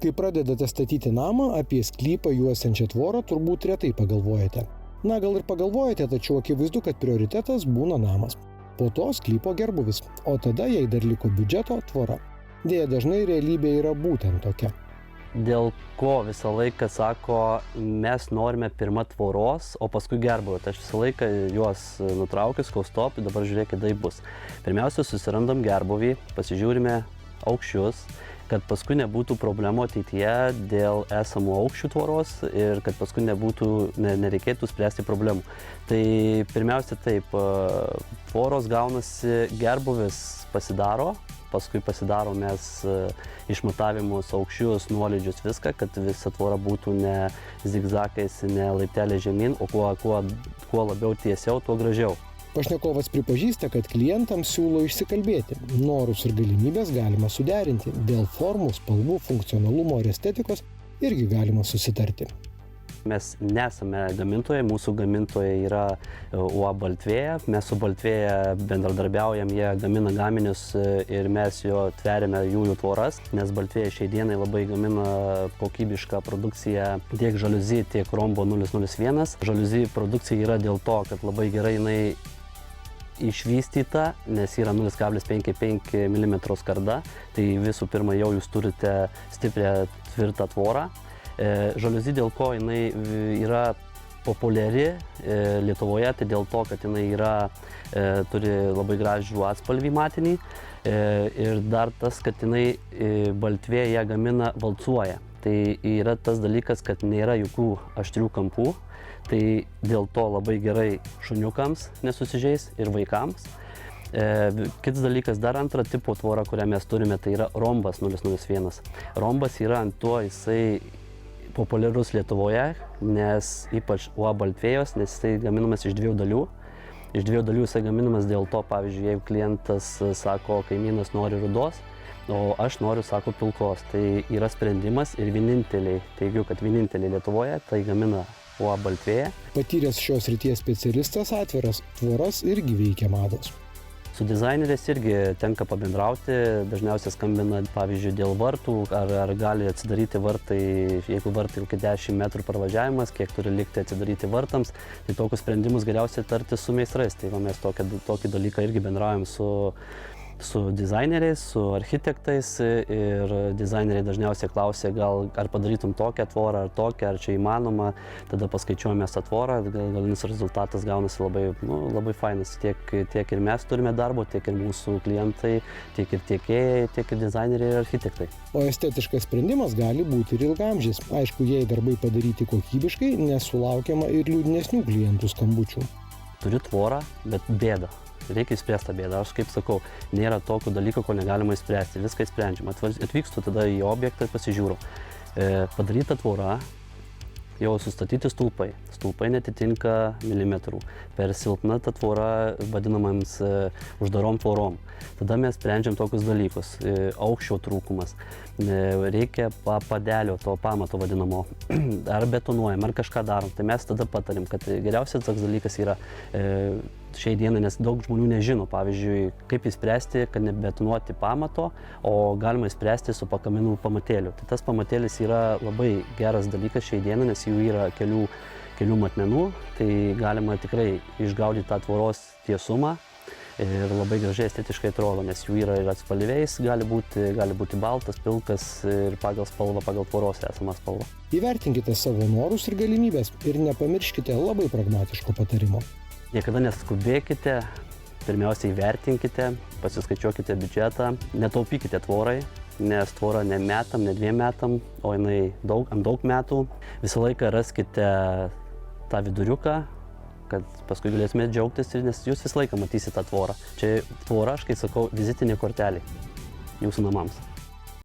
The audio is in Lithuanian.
Kai pradedate statyti namą, apie sklypą juosiančią tvorą turbūt retai pagalvojate. Na, gal ir pagalvojate, tačiau akivaizdu, kad prioritetas būna namas. Po to sklypo gerbuvis, o tada, jei dar liko biudžeto, tvora. Deja, dažnai realybė yra būtent tokia. Dėl ko visą laiką sako, mes norime pirmą tvoros, o paskui gerbuvio. Tai aš visą laiką juos nutraukiu, sakau, stop, dabar žiūrėkit, tai bus. Pirmiausia, susirandam gerbuvį, pasižiūrime aukščius, kad paskui nebūtų problemų ateityje dėl esamų aukščių tvoros ir kad paskui nereikėtų spręsti problemų. Tai pirmiausia taip, tvoros gaunasi, gerbuvis pasidaro, paskui pasidarom mes išmatavimus, aukščius, nuolydžius, viską, kad visa tvora būtų ne zigzakais, ne laiptelė žemyn, o kuo labiau tiesiau, tuo gražiau. Pašnekovas pripažįsta, kad klientams siūlo išsikalbėti. Norus ir galimybės galima suderinti. Dėl formų, spalvų, funkcionalumo ir estetikos irgi galima susitarti. Mes nesame gamintojai, mūsų gamintojai yra UAB Baltvėja. Mes su Baltvėja bendradarbiaujam, jie gamina gaminius ir mes jo tveriame jų tvoras, nes Baltvėja šiai dienai labai gamina kokybišką produkciją tiek žaliuzy, tiek Rombo 001. Žaliuzy produkcija yra dėl to, kad labai gerai jinai išvystyta, nes yra 0,55 mm skarda, tai visų pirma jau jūs turite stiprią tvirtą tvorą. Žaliuzy dėl ko jinai yra populiari Lietuvoje, tai dėl to, kad jinai turi labai gražų atspalvį matinį ir dar tas, kad jinai Baltvėja gamina valcuoja. Tai yra tas dalykas, kad nėra jokių aštrių kampų, tai dėl to labai gerai šuniukams nesusižeis ir vaikams. Kitas dalykas, dar antrą tipo tvora, kurią mes turime, tai yra Rombas 001. Rombas yra ant to, jisai populiarus Lietuvoje, nes ypač UAB Baltvėjos, nes jisai gaminamas iš 2 dalių. Iš 2 dalių jisai gaminamas dėl to, pavyzdžiui, jeigu klientas sako, kaimynas nori rudos, o aš noriu, sako, pilkos. Tai yra sprendimas ir teigiu, kad vieninteliai Lietuvoje tai gamina UAB Baltvėja. Patyręs šios srities specialistas atviras, tvoras irgi veikia mados. Su dizaineriais irgi tenka pabendrauti, dažniausiai skambina, pavyzdžiui, dėl vartų, ar gali atsidaryti vartai, jeigu vartai kokie 10 metrų parvažiavimas, kiek turi likti atsidaryti vartams, tai tokius sprendimus geriausiai tarti su meistrais. Tai mes tokį dalyką irgi bendraujam su dizaineriais, su architektais ir dizaineriai dažniausiai klausia, ar padarytum tokią tvorą, ar tokią, ar čia įmanoma, tada paskaičiuojame tą tvorą, galinis rezultatas gaunasi labai fainas. Tiek ir mes turime darbo, tiek ir mūsų klientai, tiek ir tiekėjai, tiek ir dizaineriai ir architektai. O estetiškas sprendimas gali būti ir ilgaamžis. Aišku, jei darbai padaryti kokybiškai, nesulaukiama ir liūdnesnių klientų skambučių. Turiu tvorą, bet bėda. Reikia išspręsti tą bėdą. Aš kaip sakau, nėra tokio dalyko, ko negalima išspręsti. Viską išsprendžiama. Atvykstu tada į objektą ir pasižiūriu. Padaryta tvora, jau sustatyti stulpai. Stulpai netitinka milimetrų. Per silpna ta tvora vadinamams uždarom tvorom. Tada mes sprendžiam tokius dalykus. Aukščio trūkumas. Reikia padelio, to pamato vadinamo. Ar betonuojam, ar kažką darom. Tai mes tada patarim, kad geriausias toks dalykas yra šiai dienai, nes daug žmonių nežino, pavyzdžiui, kaip įspręsti, kad nebetonuoti pamato, o galima įspręsti su pakaminų pamatėliu. Tai tas pamatėlis yra labai geras dalykas šiai dienai, nes jų yra kelių matmenų, tai galima tikrai išgaudyti tą tvoros tiesumą ir labai gražiai estetiškai atrodo, nes jų yra ir atspalviais, gali būti baltas, pilkas ir pagal spalvą, pagal tvoros esamą spalvą. Įvertinkite savo norus ir galimybės ir nepamirškite labai pragmatiško patarimo. Niekada neskubėkite, pirmiausia įvertinkite, pasiskaičiuokite biudžetą, netaupykite tvorai, nes tvora ne metam, ne 2 metam, o jinai ant daug metų. Visą laiką raskite tą viduriuką, kad paskui galėtumėte džiaugtis, nes jūs visą laiką matysite tą tvorą. Čia tvora, aš kai sakau, vizitinė kortelė jūsų namams.